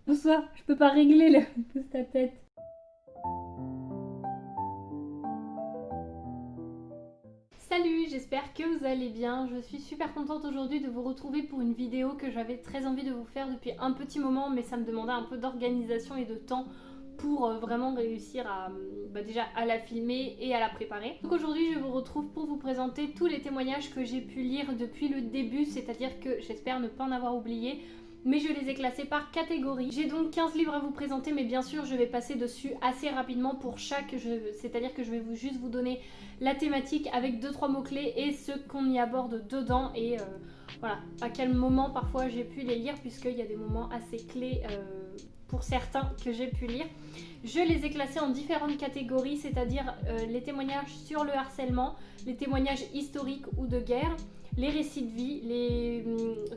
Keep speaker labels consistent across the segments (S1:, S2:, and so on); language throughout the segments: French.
S1: Bonsoir, je peux pas régler le pousse ta tête. Salut, j'espère que vous allez bien. Je suis super contente aujourd'hui de vous retrouver pour une vidéo que j'avais très envie de vous faire depuis un petit moment, mais ça me demandait un peu d'organisation et de temps pour vraiment réussir à déjà à la filmer et à la préparer. Donc aujourd'hui je vous retrouve pour vous présenter tous les témoignages que j'ai pu lire depuis le début, c'est-à-dire que j'espère ne pas en avoir oublié, mais je les ai classés par catégorie. J'ai donc 15 livres à vous présenter, mais bien sûr je vais passer dessus assez rapidement pour chaque, c'est-à-dire que je vais juste vous donner la thématique avec 2-3 mots-clés et ce qu'on y aborde dedans et voilà, à quel moment parfois j'ai pu les lire, puisqu'il y a des moments assez clés pour certains que j'ai pu lire. Je les ai classés en différentes catégories, c'est-à-dire les témoignages sur le harcèlement, les témoignages historiques ou de guerre, les récits de vie,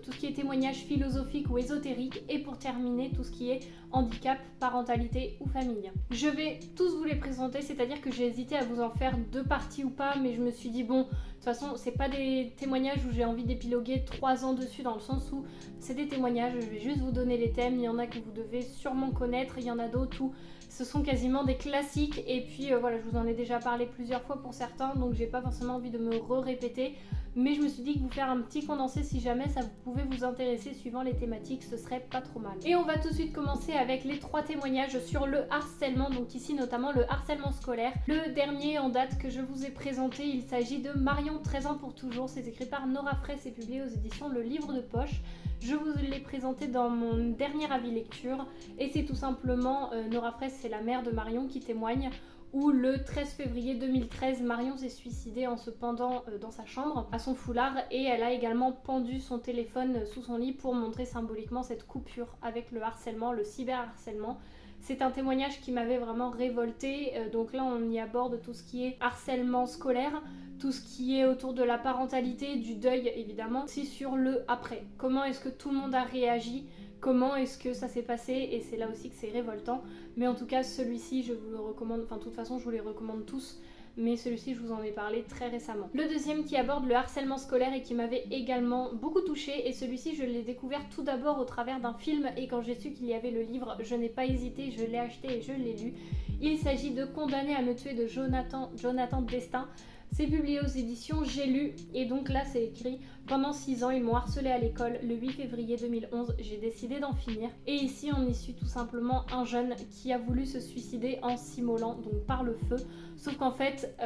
S1: tout ce qui est témoignages philosophiques ou ésotériques, et pour terminer tout ce qui est handicap, parentalité ou famille. Je vais tous vous les présenter, c'est-à-dire que j'ai hésité à vous en faire 2 parties ou pas, mais je me suis dit bon, de toute façon c'est pas des témoignages où j'ai envie d'épiloguer 3 ans dessus, dans le sens où c'est des témoignages, je vais juste vous donner les thèmes, il y en a que vous devez sûrement connaître, il y en a d'autres où ce sont quasiment des classiques, et puis voilà, je vous en ai déjà parlé plusieurs fois pour certains, donc j'ai pas forcément envie de me répéter, mais je me suis dit que vous faire un petit condensé si jamais ça pouvait vous intéresser suivant les thématiques, ce serait pas trop mal. Et on va tout de suite commencer avec les 3 témoignages sur le harcèlement, donc ici notamment le harcèlement scolaire. Le dernier en date que je vous ai présenté, il s'agit de Marion, 13 ans pour toujours, c'est écrit par Nora Fraisse et publié aux éditions Le Livre de Poche. Je vous l'ai présenté dans mon dernier avis lecture, et c'est tout simplement Nora Fraisse, c'est la mère de Marion qui témoigne, où le 13 février 2013, Marion s'est suicidée en se pendant dans sa chambre à son foulard, et elle a également pendu son téléphone sous son lit pour montrer symboliquement cette coupure avec le harcèlement, le cyberharcèlement. C'est un témoignage qui m'avait vraiment révoltée, donc là on y aborde tout ce qui est harcèlement scolaire, tout ce qui est autour de la parentalité, du deuil évidemment, aussi sur le après. Comment est-ce que tout le monde a réagi ? Comment est-ce que ça s'est passé? Et c'est là aussi que c'est révoltant. Mais en tout cas, celui-ci, je vous le recommande. Enfin, de toute façon, je vous les recommande tous. Mais celui-ci, je vous en ai parlé très récemment. Le deuxième qui aborde le harcèlement scolaire et qui m'avait également beaucoup touchée. Et celui-ci, je l'ai découvert tout d'abord au travers d'un film. Et quand j'ai su qu'il y avait le livre, je n'ai pas hésité, je l'ai acheté et je l'ai lu. Il s'agit de Condamné à me tuer de Jonathan Destin. C'est publié aux éditions J'ai lu, et donc là c'est écrit « Pendant 6 ans, ils m'ont harcelé à l'école. Le 8 février 2011, j'ai décidé d'en finir. » Et ici, on y suit tout simplement un jeune qui a voulu se suicider en s'immolant, donc par le feu. Sauf qu'en fait,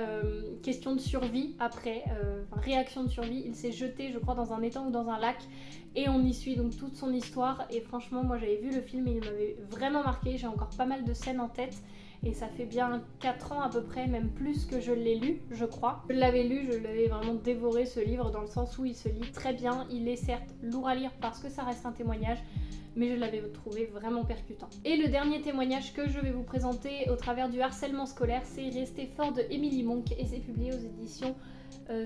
S1: question de survie après, réaction de survie, il s'est jeté, je crois, dans un étang ou dans un lac. Et on y suit donc toute son histoire. Et franchement, moi j'avais vu le film et il m'avait vraiment marqué. J'ai encore pas mal de scènes en tête. Et ça fait bien 4 ans à peu près, même plus, que je l'ai lu, je crois. Je l'avais lu, je l'avais vraiment dévoré ce livre, dans le sens où il se lit très bien. Il est certes lourd à lire parce que ça reste un témoignage, mais je l'avais trouvé vraiment percutant. Et le dernier témoignage que je vais vous présenter au travers du harcèlement scolaire, c'est Rester fort de Emily Monk, et c'est publié aux éditions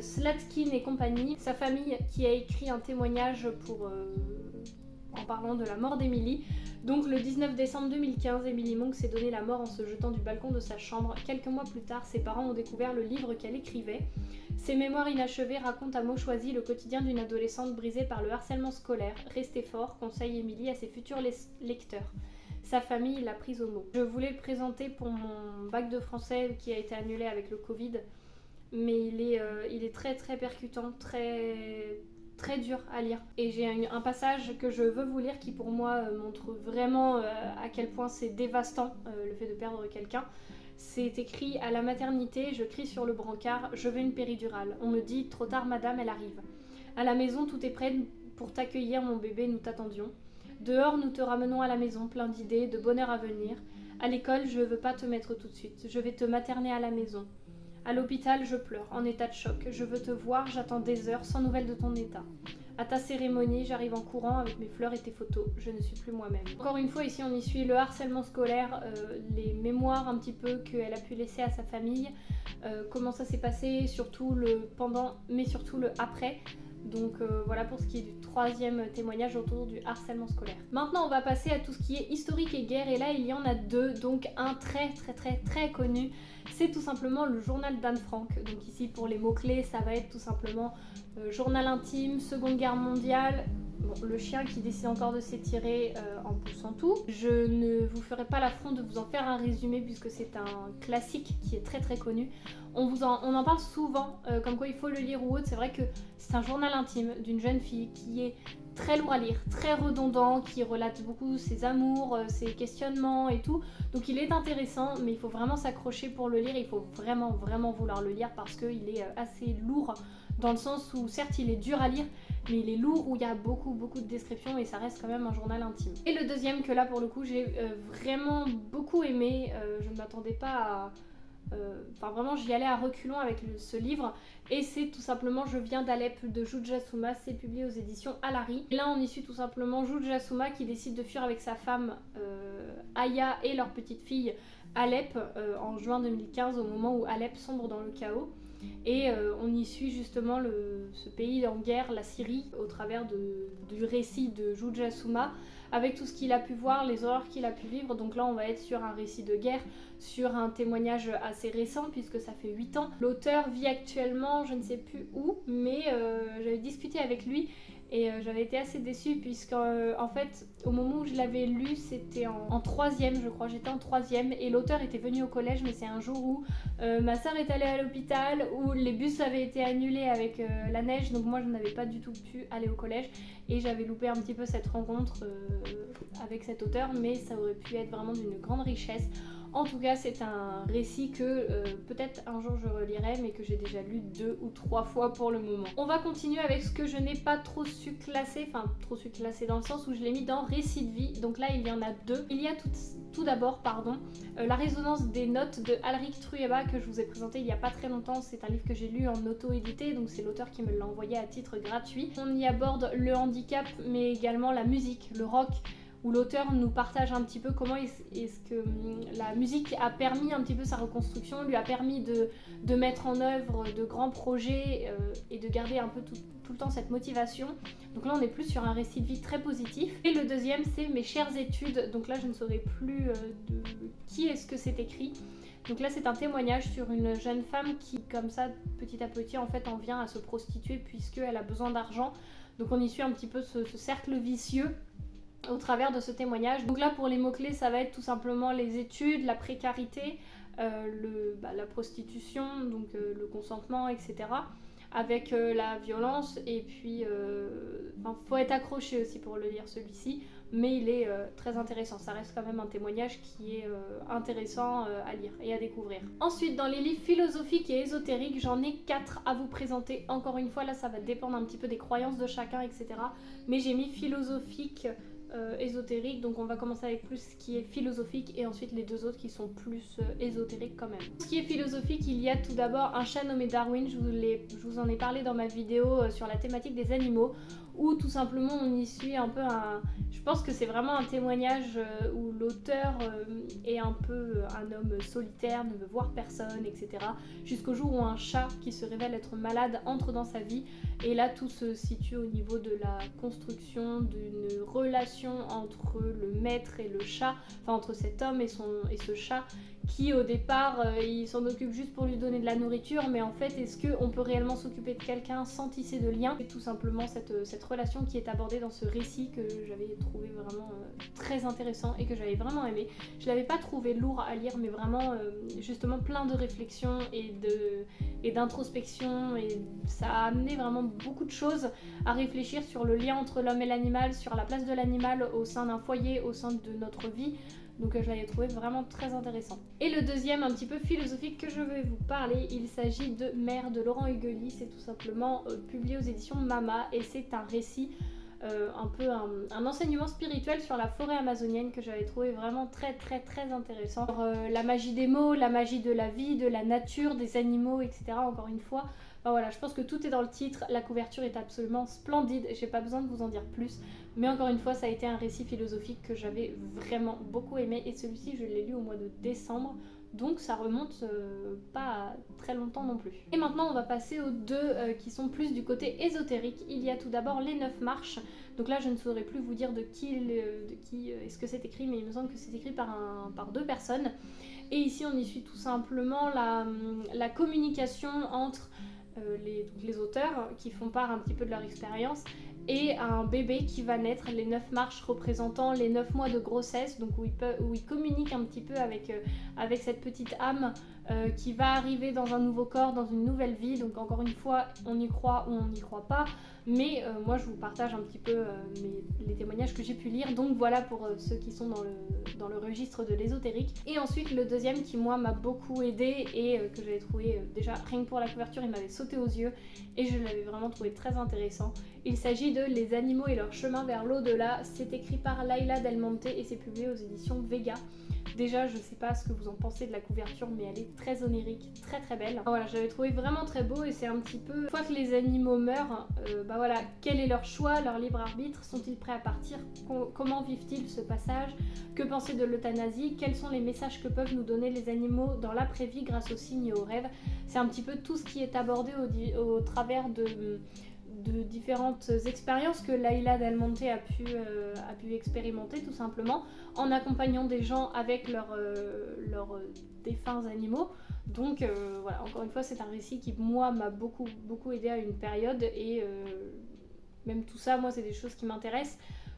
S1: Slatkin et compagnie. Sa famille qui a écrit un témoignage en parlant de la mort d'Emily. Donc le 19 décembre 2015, Emily Monk s'est donné la mort en se jetant du balcon de sa chambre. Quelques mois plus tard, ses parents ont découvert le livre qu'elle écrivait. Ses mémoires inachevées racontent à mots choisis le quotidien d'une adolescente brisée par le harcèlement scolaire. Restez fort, conseille Emily à ses futurs lecteurs. Sa famille l'a prise au mot. Je voulais le présenter pour mon bac de français qui a été annulé avec le Covid, mais il est très très percutant, très dur à lire. Et j'ai un passage que je veux vous lire qui pour moi montre vraiment à quel point c'est dévastant le fait de perdre quelqu'un. C'est écrit: à la maternité, je crie sur le brancard, je veux une péridurale. On me dit, trop tard madame, elle arrive. À la maison, tout est prêt pour t'accueillir mon bébé, nous t'attendions. Dehors, nous te ramenons à la maison, plein d'idées, de bonheur à venir. À l'école, je veux pas te mettre tout de suite, je vais te materner à la maison. À l'hôpital, je pleure, en état de choc. Je veux te voir, j'attends des heures, sans nouvelles de ton état. À ta cérémonie, j'arrive en courant avec mes fleurs et tes photos. Je ne suis plus moi-même. Encore une fois, ici, on y suit le harcèlement scolaire, les mémoires un petit peu qu'elle a pu laisser à sa famille, comment ça s'est passé, surtout le pendant, mais surtout le après. Donc voilà pour ce qui est du 3e témoignage autour du harcèlement scolaire. Maintenant, on va passer à tout ce qui est historique et guerre, et là il y en a 2, donc un très connu, c'est tout simplement le journal d'Anne Frank. Donc ici pour les mots-clés, ça va être tout simplement journal intime, Seconde Guerre mondiale, le chien qui décide encore de s'étirer en poussant tout. Je ne vous ferai pas l'affront de vous en faire un résumé puisque c'est un classique qui est très très connu. On en parle souvent, comme quoi il faut le lire ou autre. C'est vrai que c'est un journal intime d'une jeune fille qui est très lourd à lire, très redondant, qui relate beaucoup ses amours, ses questionnements et tout. Donc il est intéressant, mais il faut vraiment s'accrocher pour le lire. Il faut vraiment vraiment vouloir le lire parce qu'il est assez lourd dans le sens où certes il est dur à lire, mais il est lourd où il y a beaucoup de descriptions et ça reste quand même un journal intime. Et le deuxième que là pour le coup j'ai vraiment beaucoup aimé, je ne m'attendais pas à... Enfin vraiment j'y allais à reculons avec ce livre et c'est tout simplement Je viens d'Alep de Jude Jassouma, c'est publié aux éditions Alary. Et là on y suit tout simplement Jude Jassouma qui décide de fuir avec sa femme Aya et leur petite fille Alep en juin 2015 au moment où Alep sombre dans le chaos. Et on y suit justement ce pays en guerre, la Syrie, au travers du récit de Jude Jassouma, avec tout ce qu'il a pu voir, les horreurs qu'il a pu vivre. Donc là on va être sur un récit de guerre, sur un témoignage assez récent puisque ça fait 8 ans. L'auteur vit actuellement, je ne sais plus où, mais j'avais discuté avec lui et j'avais été assez déçue puisque en fait au moment où je l'avais lu c'était en troisième je crois, j'étais en troisième et l'auteur était venu au collège, mais c'est un jour où ma soeur est allée à l'hôpital, où les bus avaient été annulés avec la neige, donc moi je n'avais pas du tout pu aller au collège et j'avais loupé un petit peu cette rencontre avec cet auteur, mais ça aurait pu être vraiment d'une grande richesse. En tout cas, c'est un récit que peut-être un jour je relirai, mais que j'ai déjà lu 2 ou 3 fois pour le moment. On va continuer avec ce que je n'ai pas trop su classer, enfin trop su classer dans le sens où je l'ai mis dans récit de vie. Donc là, il y en a 2. Il y a tout d'abord, La résonance des notes de Alrik Truyeba que je vous ai présenté il n'y a pas très longtemps. C'est un livre que j'ai lu en auto-édité, donc c'est l'auteur qui me l'a envoyé à titre gratuit. On y aborde le handicap, mais également la musique, le rock, où l'auteur nous partage un petit peu comment est-ce que la musique a permis un petit peu sa reconstruction, lui a permis de mettre en œuvre de grands projets et de garder un peu tout le temps cette motivation. Donc là on est plus sur un récit de vie très positif. Et le deuxième c'est Mes chères études, donc là je ne saurais plus de qui est-ce que c'est écrit. Donc là c'est un témoignage sur une jeune femme qui comme ça petit à petit en fait en vient à se prostituer puisqu'elle a besoin d'argent. Donc on y suit un petit peu ce cercle vicieux au travers de ce témoignage. Donc là pour les mots-clés ça va être tout simplement les études, la précarité, la prostitution, donc le consentement, etc. Avec la violence et puis faut être accroché aussi pour le lire celui-ci, mais il est très intéressant, ça reste quand même un témoignage qui est intéressant à lire et à découvrir. Ensuite dans les livres philosophiques et ésotériques j'en ai 4 à vous présenter. Encore une fois là ça va dépendre un petit peu des croyances de chacun, etc. Mais j'ai mis philosophique, ésotérique, donc on va commencer avec plus ce qui est philosophique et ensuite les 2 autres qui sont plus ésotériques quand même. Ce qui est philosophique, il y a tout d'abord Un chat nommé Darwin, je vous en ai parlé dans ma vidéo sur la thématique des animaux, où tout simplement on y suit un peu je pense que c'est vraiment un témoignage où l'auteur est un peu un homme solitaire, ne veut voir personne, etc. Jusqu'au jour où un chat qui se révèle être malade entre dans sa vie. Et là tout se situe au niveau de la construction d'une relation entre le maître et le chat, enfin entre cet homme et ce chat qui au départ il s'en occupe juste pour lui donner de la nourriture, mais en fait est-ce qu'on peut réellement s'occuper de quelqu'un sans tisser de lien? C'est tout simplement cette relation qui est abordée dans ce récit que j'avais trouvé vraiment très intéressant et que j'avais vraiment aimé. Je l'avais pas trouvé lourd à lire, mais vraiment justement plein de réflexions et d'introspection, et ça a amené vraiment beaucoup de choses à réfléchir sur le lien entre l'homme et l'animal, sur la place de l'animal au sein d'un foyer, au sein de notre vie. Donc je l'avais trouvé vraiment très intéressant. Et le deuxième, un petit peu philosophique, que je vais vous parler, il s'agit de Mère de Laurent Huguely. C'est tout simplement publié aux éditions Mama et c'est un récit, un peu un enseignement spirituel sur la forêt amazonienne que j'avais trouvé vraiment très très très intéressant. La magie des mots, la magie de la vie, de la nature, des animaux, etc. Encore une fois. Enfin, voilà, je pense que tout est dans le titre, la couverture est absolument splendide, j'ai pas besoin de vous en dire plus, mais encore une fois ça a été un récit philosophique que j'avais vraiment beaucoup aimé et celui-ci je l'ai lu au mois de décembre, donc ça remonte pas à très longtemps non plus. Et maintenant on va passer aux 2 qui sont plus du côté ésotérique. Il y a tout d'abord Les 9 marches, donc là je ne saurais plus vous dire de qui est-ce que c'est écrit, mais il me semble que c'est écrit par 2 personnes. Et ici on y suit tout simplement la communication entre les auteurs qui font part un petit peu de leur expérience et un bébé qui va naître, les 9 marches représentant les 9 mois de grossesse, donc où il communique un petit peu avec cette petite âme qui va arriver dans un nouveau corps, dans une nouvelle vie. Donc encore une fois, on y croit ou on n'y croit pas, mais moi je vous partage un petit peu les témoignages que j'ai pu lire, donc voilà pour ceux qui sont dans le registre de l'ésotérique. Et ensuite le deuxième qui moi m'a beaucoup aidé et que j'avais trouvé déjà rien que pour la couverture il m'avait sauté aux yeux et je l'avais vraiment trouvé très intéressant. Il s'agit de Les animaux et leur chemin vers l'au-delà. C'est écrit par Laila Del Monte et c'est publié aux éditions Vega. Déjà, je sais pas ce que vous en pensez de la couverture, mais elle est très onirique, très très belle. Voilà, j'avais trouvé vraiment très beau et c'est un petit peu... Une fois que les animaux meurent, bah voilà, quel est leur choix, leur libre arbitre? Sont-ils prêts à partir? Comment vivent-ils ce passage? Que penser de l'euthanasie? Quels sont les messages que peuvent nous donner les animaux dans l'après-vie grâce aux signes et aux rêves? C'est un petit peu tout ce qui est abordé au travers de différentes expériences que Laila Del Monte a pu expérimenter tout simplement en accompagnant des gens avec leurs défunts animaux. Donc voilà, encore une fois c'est un récit qui moi m'a beaucoup aidé à une période et même tout ça moi c'est des choses qui m'intéressent.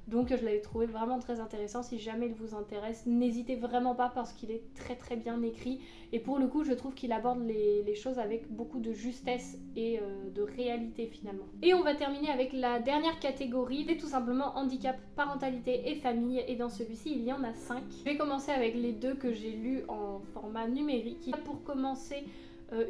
S1: Donc je l'avais trouvé vraiment très intéressant. Si jamais il vous intéresse, n'hésitez vraiment pas parce qu'il est très très bien écrit. Et pour le coup, je trouve qu'il aborde les choses avec beaucoup de justesse et de réalité finalement. Et on va terminer avec la dernière catégorie, c'est tout simplement handicap, parentalité et famille. Et dans celui-ci, il y en a 5. Je vais commencer avec les 2 que j'ai lus en format numérique. Pour commencer,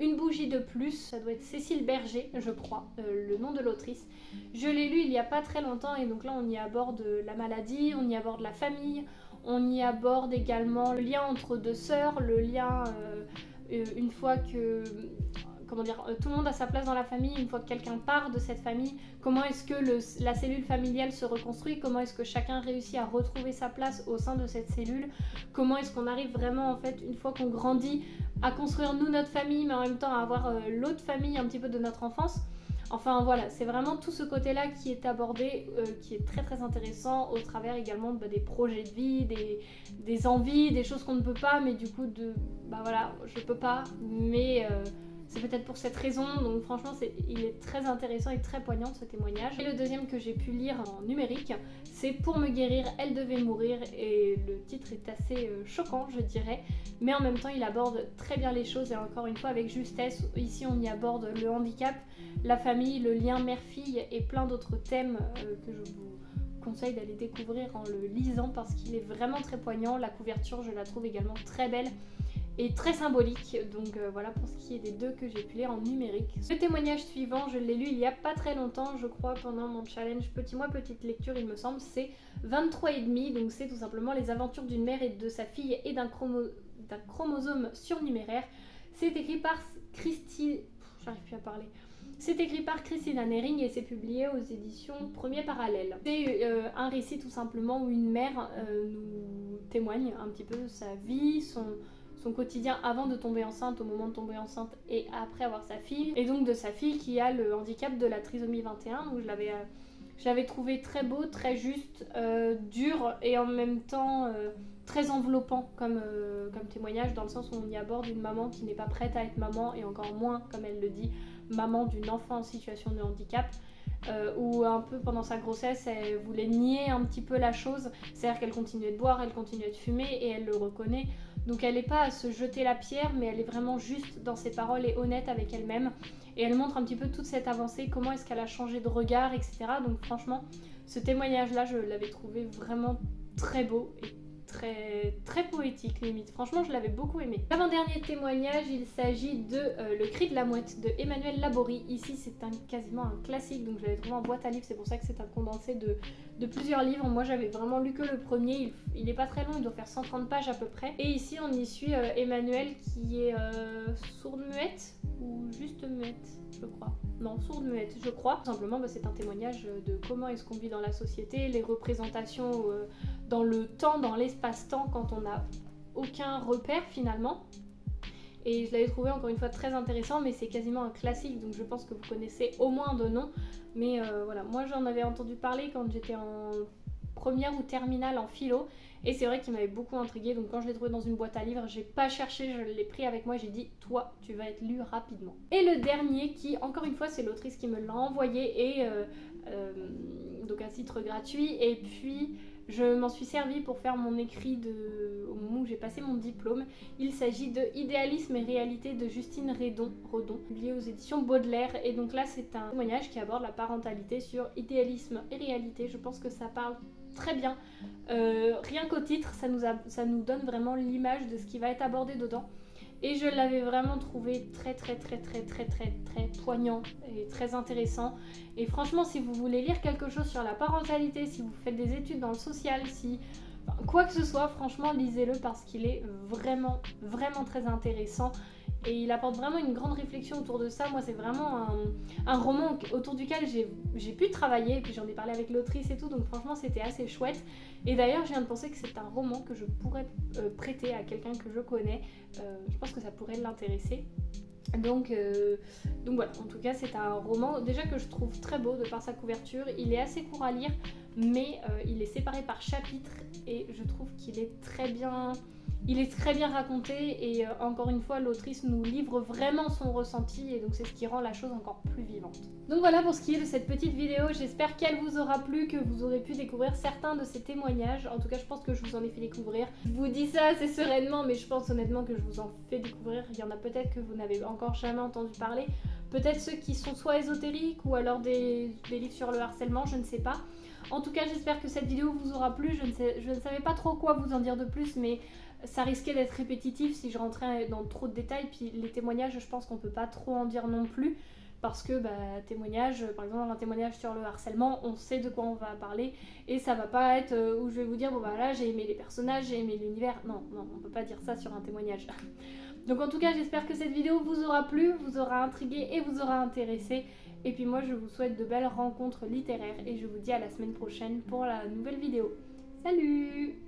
S1: Une bougie de plus, ça doit être Cécile Berger, je crois, le nom de l'autrice. Je l'ai lu il y a pas très longtemps et donc là on y aborde la maladie, on y aborde la famille, on y aborde également le lien entre 2 sœurs, le lien une fois que... Comment dire, tout le monde a sa place dans la famille, une fois que quelqu'un part de cette famille, comment est-ce que la cellule familiale se reconstruit, comment est-ce que chacun réussit à retrouver sa place au sein de cette cellule, comment est-ce qu'on arrive vraiment en fait, une fois qu'on grandit, à construire nous notre famille, mais en même temps à avoir l'autre famille un petit peu de notre enfance. Enfin voilà, c'est vraiment tout ce côté-là qui est abordé, qui est très très intéressant au travers également des projets de vie, des envies, des choses qu'on ne peut pas, mais du coup voilà, je peux pas, mais... c'est peut-être pour cette raison, donc franchement il est très intéressant et très poignant ce témoignage. Et le deuxième que j'ai pu lire en numérique, c'est Pour me guérir, elle devait mourir, et le titre est assez choquant je dirais, mais en même temps il aborde très bien les choses et encore une fois avec justesse. Ici on y aborde le handicap, la famille, le lien mère-fille et plein d'autres thèmes que je vous conseille d'aller découvrir en le lisant parce qu'il est vraiment très poignant. La couverture je la trouve également très belle et très symbolique, donc voilà pour ce qui est des 2 que j'ai pu lire en numérique. Le témoignage suivant, je l'ai lu il y a pas très longtemps, je crois pendant mon challenge Petit mois petite lecture il me semble, c'est 23 et demi, donc c'est tout simplement les aventures d'une mère et de sa fille et d'un chromosome surnuméraire. C'est écrit par j'arrive plus à parler. C'est écrit par Christina Nering et c'est publié aux éditions Premier Parallèle. C'est un récit tout simplement où une mère nous témoigne un petit peu sa vie, son quotidien avant de tomber enceinte, au moment de tomber enceinte et après avoir sa fille. Et donc de sa fille qui a le handicap de la trisomie 21. Donc je l'avais trouvé très beau, très juste, dur et en même temps très enveloppant comme témoignage, dans le sens où on y aborde une maman qui n'est pas prête à être maman et encore moins, comme elle le dit, maman d'une enfant en situation de handicap. Où un peu pendant sa grossesse elle voulait nier un petit peu la chose, c'est-à-dire qu'elle continuait de boire, elle continuait de fumer et elle le reconnaît, donc elle n'est pas à se jeter la pierre mais elle est vraiment juste dans ses paroles et honnête avec elle-même et elle montre un petit peu toute cette avancée, comment est-ce qu'elle a changé de regard, etc. Donc franchement ce témoignage là je l'avais trouvé vraiment très beau et très, très poétique limite. Franchement, je l'avais beaucoup aimé. L'avant-dernier témoignage, il s'agit de Le cri de la mouette de Emmanuel Laborie. Ici, c'est quasiment un classique, donc je l'avais trouvé en boîte à livres, c'est pour ça que c'est un condensé de plusieurs livres. Moi, j'avais vraiment lu que le premier, il est pas très long, il doit faire 130 pages à peu près. Et ici, on y suit Emmanuel qui est sourde-muette ou juste muette, je crois. Non, sourde-muette, je crois. Tout simplement, c'est un témoignage de comment est-ce qu'on vit dans la société, les représentations dans le temps, dans l'espace-temps, quand on n'a aucun repère finalement. Et je l'avais trouvé encore une fois très intéressant, mais c'est quasiment un classique, donc je pense que vous connaissez au moins de nom. Mais voilà, moi j'en avais entendu parler quand j'étais en première ou terminale en philo, et c'est vrai qu'il m'avait beaucoup intriguée, donc quand je l'ai trouvé dans une boîte à livres, j'ai pas cherché, je l'ai pris avec moi, j'ai dit toi tu vas être lu rapidement. Et le dernier qui, encore une fois c'est l'autrice qui me l'a envoyé, et donc un titre gratuit, et puis je m'en suis servi pour faire mon écrit au moment où j'ai passé mon diplôme. Il s'agit de Idéalisme et réalité de Justine Redon, publié aux éditions Baudelaire. Et donc là, c'est un témoignage qui aborde la parentalité sur idéalisme et réalité. Je pense que ça parle très bien. Rien qu'au titre, ça nous donne vraiment l'image de ce qui va être abordé dedans. Et je l'avais vraiment trouvé très poignant et très intéressant. Et franchement, si vous voulez lire quelque chose sur la parentalité, si vous faites des études dans le social, quoi que ce soit, franchement, lisez-le parce qu'il est vraiment très intéressant. Et il apporte vraiment une grande réflexion autour de ça. Moi, c'est vraiment un roman autour duquel j'ai pu travailler. Et puis j'en ai parlé avec l'autrice et tout. Donc franchement, c'était assez chouette. Et d'ailleurs, je viens de penser que c'est un roman que je pourrais prêter à quelqu'un que je connais. Je pense que ça pourrait l'intéresser. Donc voilà, en tout cas, c'est un roman déjà que je trouve très beau de par sa couverture. Il est assez court à lire, mais il est séparé par chapitres. Et je trouve qu'il est très bien... Il est très bien raconté et encore une fois l'autrice nous livre vraiment son ressenti et donc c'est ce qui rend la chose encore plus vivante. Donc voilà pour ce qui est de cette petite vidéo, j'espère qu'elle vous aura plu, que vous aurez pu découvrir certains de ces témoignages. En tout cas je pense que je vous en ai fait découvrir. Je vous dis ça assez sereinement mais je pense honnêtement que je vous en fais découvrir. Il y en a peut-être que vous n'avez encore jamais entendu parler. Peut-être ceux qui sont soit ésotériques ou alors des livres sur le harcèlement, je ne sais pas. En tout cas j'espère que cette vidéo vous aura plu, je ne savais pas trop quoi vous en dire de plus mais ça risquait d'être répétitif si je rentrais dans trop de détails, puis les témoignages je pense qu'on peut pas trop en dire non plus parce que témoignage, par exemple un témoignage sur le harcèlement, on sait de quoi on va parler et ça va pas être où je vais vous dire bon bah là j'ai aimé les personnages, j'ai aimé l'univers, non on peut pas dire ça sur un témoignage. Donc en tout cas j'espère que cette vidéo vous aura plu, vous aura intrigué et vous aura intéressé. Et puis moi je vous souhaite de belles rencontres littéraires et je vous dis à la semaine prochaine pour la nouvelle vidéo. Salut!